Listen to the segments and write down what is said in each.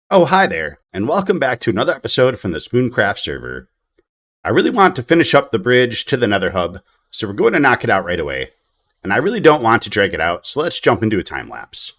Oh, hi there, and welcome back to another episode from the Spooncraft server. I really want to finish up the bridge to the Nether Hub, so we're going to knock it out right away. And I really don't want to drag it out, so let's jump into a time lapse.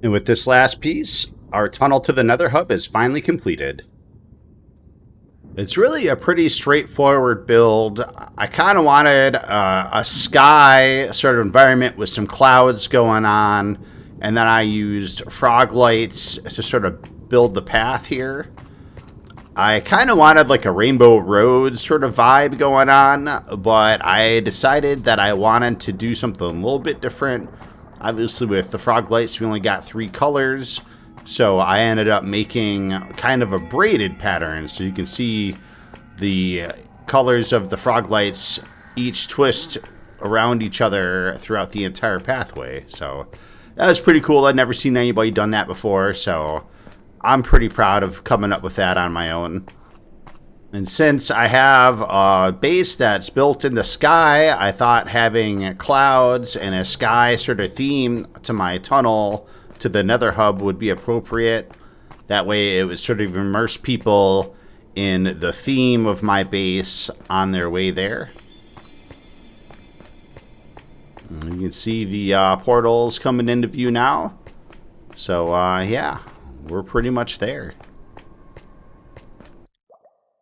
And with this last piece, our tunnel to the Nether Hub is finally completed. It's really a pretty straightforward build. I kind of wanted a sky sort of environment with some clouds going on, and then I used frog lights to sort of build the path here. I kind of wanted like a Rainbow Road sort of vibe going on, but I decided that I wanted to do something a little bit different. Obviously, with the frog lights, we only got 3 colors, so I ended up making kind of a braided pattern, so you can see the colors of the frog lights each twist around each other throughout the entire pathway. So that was pretty cool. I'd never seen anybody done that before, so I'm pretty proud of coming up with that on my own. And since I have a base that's built in the sky, I thought having clouds and a sky sort of theme to my tunnel to the Nether Hub would be appropriate. That way it would sort of immerse people in the theme of my base on their way there. You can see the portals coming into view now. So, yeah, we're pretty much there.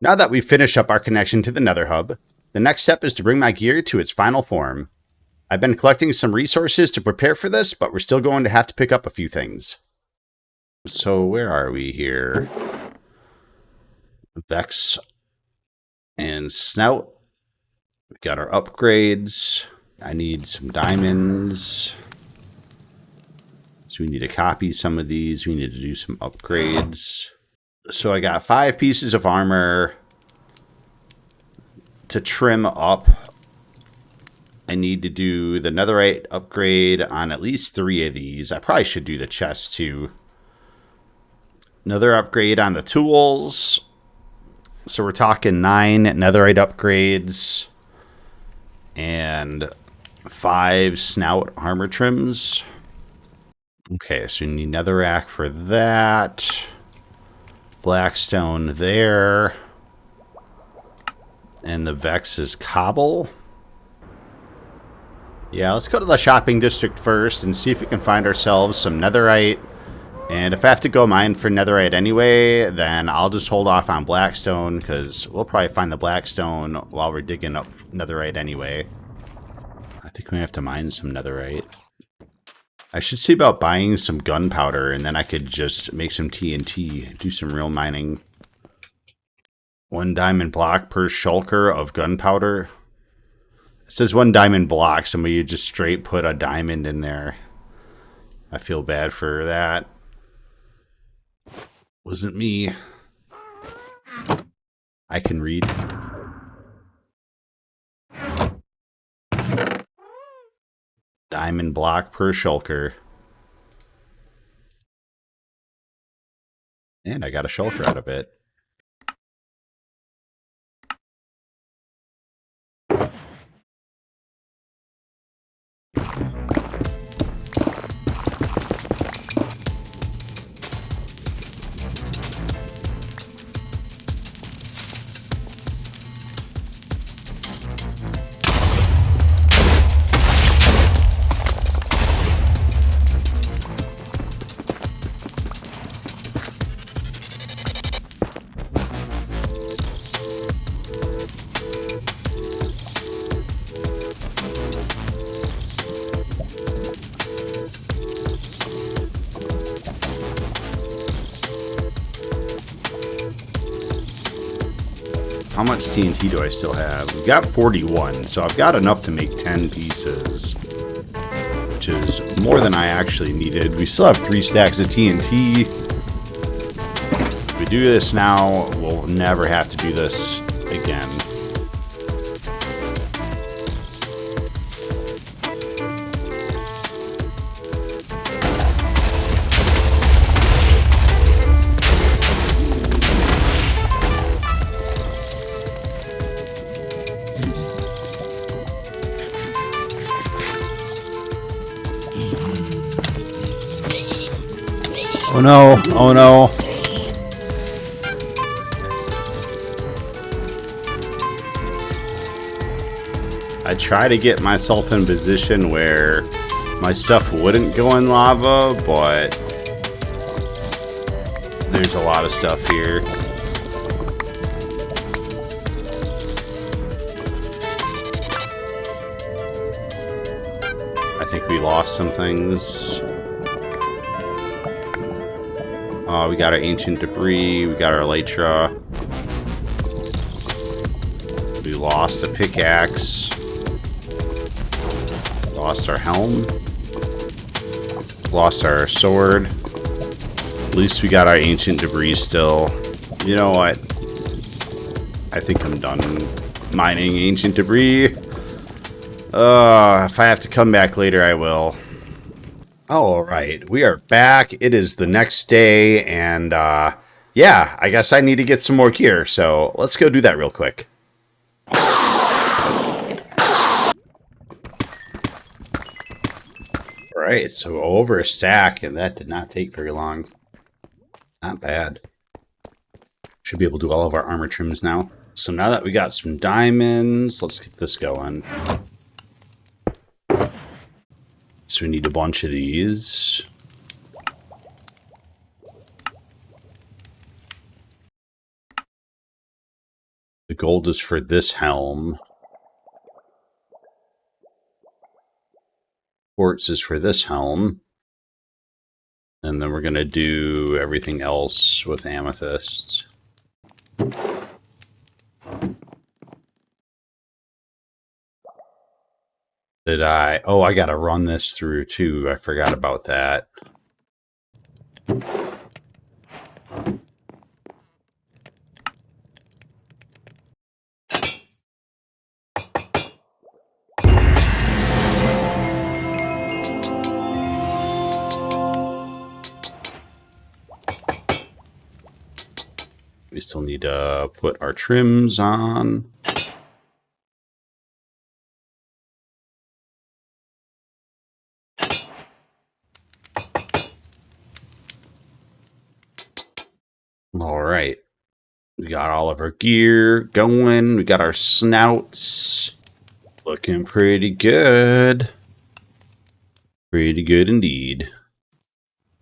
Now that we've finished up our connection to the Nether Hub, the next step is to bring my gear to its final form. I've been collecting some resources to prepare for this, but we're still going to have to pick up a few things. So, where are we here? Vex and Snout. We've got our upgrades. I need some diamonds. So we need to copy some of these. We need to do some upgrades. So I got 5 pieces of armor to trim up. I need to do the netherite upgrade on at least 3 of these. I probably should do the chest too. Another upgrade on the tools. So we're talking 9 netherite upgrades and 5 snout armor trims. Okay, so you need netherrack for that. Blackstone there. And the Vex is cobble. Yeah, let's go to the shopping district first and see if we can find ourselves some netherite. And if I have to go mine for netherite anyway, then I'll just hold off on Blackstone, because we'll probably find the Blackstone while we're digging up netherite anyway. I think we have to mine some netherite. I should see about buying some gunpowder, and then I could just make some TNT, do some real mining. 1 diamond block per shulker of gunpowder. It says 1 diamond block, somebody just straight put a diamond in there. I feel bad for that. Wasn't me. I can read. Diamond block per shulker. And I got a shulker out of it. How much TNT do I still have? We've got 41, so I've got enough to make 10 pieces, which is more than I actually needed. We still have 3 stacks of TNT. If we do this now, we'll never have to do this again. Oh no, oh no. I try to get myself in a position where my stuff wouldn't go in lava, but there's a lot of stuff here. I think we lost some things. We got our ancient debris, we got our elytra. We lost a pickaxe. Lost our helm. Lost our sword. At least we got our ancient debris still. You know what? I think I'm done mining ancient debris. If I have to come back later, I will. All right, we are back. It is the next day, and yeah, I guess I need to get some more gear, so let's go do that real quick. All right, so over a stack, and that did not take very long. Not bad. Should be able to do all of our armor trims now. So now that we got some diamonds, let's get this going. So we need a bunch of these. The gold is for this helm. Quartz is for this helm. And then we're going to do everything else with amethysts. Did I? Oh, I got to run this through too. I forgot about that. We still need to put our trims on. All right. We got all of our gear going. We got our snouts. Looking pretty good. Pretty good indeed.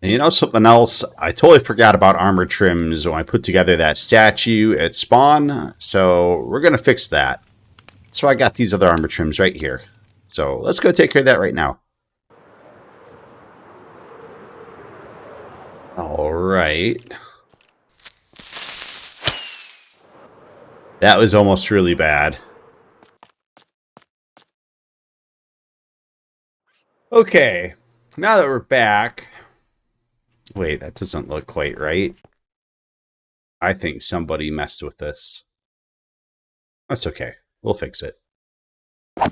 And you know something else? I totally forgot about armor trims when I put together that statue at spawn. So we're going to fix that. So I got these other armor trims right here. So let's go take care of that right now. All right. That was almost really bad. Okay, now that we're back... Wait, that doesn't look quite right. I think somebody messed with this. That's okay. We'll fix it. I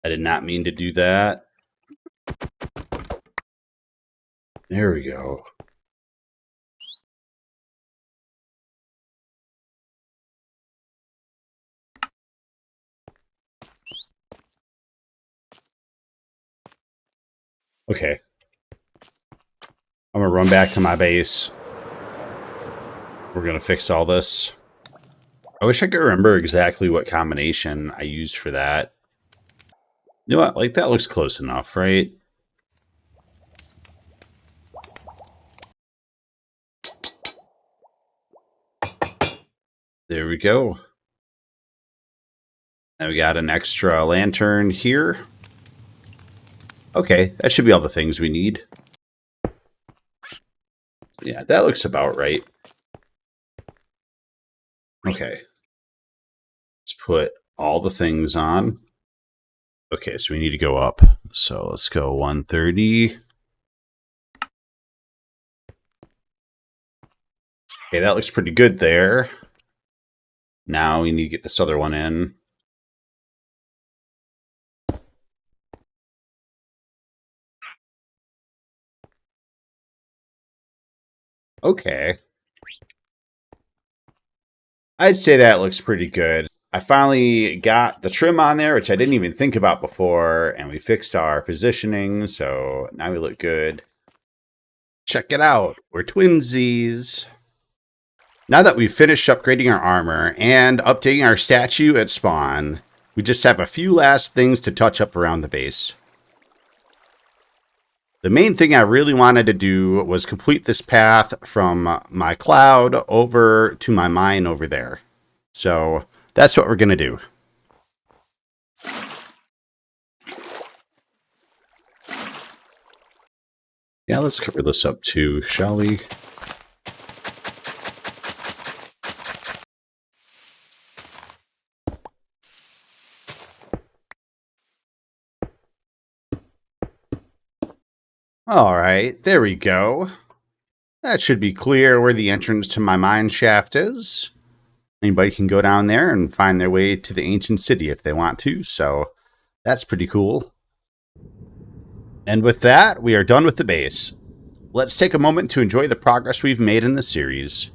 did not mean to do that. There we go. Okay. I'm going to run back to my base. We're going to fix all this. I wish I could remember exactly what combination I used for that. You know what? Like, that looks close enough, right? There we go. And we got an extra lantern here. Okay, that should be all the things we need. Yeah, that looks about right. Okay. Let's put all the things on. Okay, so we need to go up. So let's go 130. Okay, that looks pretty good there. Now we need to get this other one in. Okay. I'd say that looks pretty good. I finally got the trim on there, which I didn't even think about before, and we fixed our positioning, so now we look good. Check it out. We're twinsies. Now that we've finished upgrading our armor and updating our statue at spawn, we just have a few last things to touch up around the base. The main thing I really wanted to do was complete this path from my cloud over to my mine over there. So that's what we're going to do. Yeah, let's cover this up too, shall we? All right, there we go. That should be clear where the entrance to my mine shaft is. Anybody can go down there and find their way to the ancient city if they want to, so that's pretty cool. And with that, we are done with the base. Let's take a moment to enjoy the progress we've made in the series.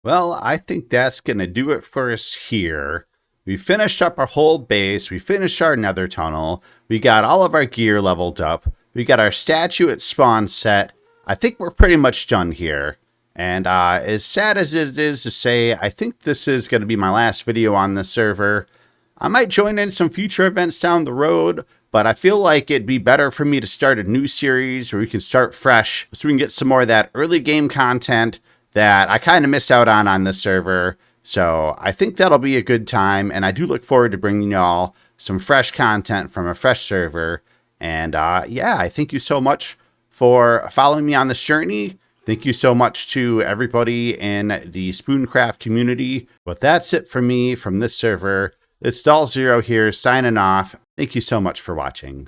Well, I think that's going to do it for us here. We finished up our whole base. We finished our nether tunnel. We got all of our gear leveled up. We got our statue at spawn set. I think we're pretty much done here. And as sad as it is to say, I think this is going to be my last video on this server. I might join in some future events down the road, but I feel like it'd be better for me to start a new series where we can start fresh so we can get some more of that early game content that I kind of missed out on this server. So I think that'll be a good time, and I do look forward to bringing y'all some fresh content from a fresh server. And yeah, I thank you so much for following me on this journey. Thank you so much to everybody in the Spooncraft community. But that's it for me from this server. It's DOLZERO here signing off. Thank you so much for watching.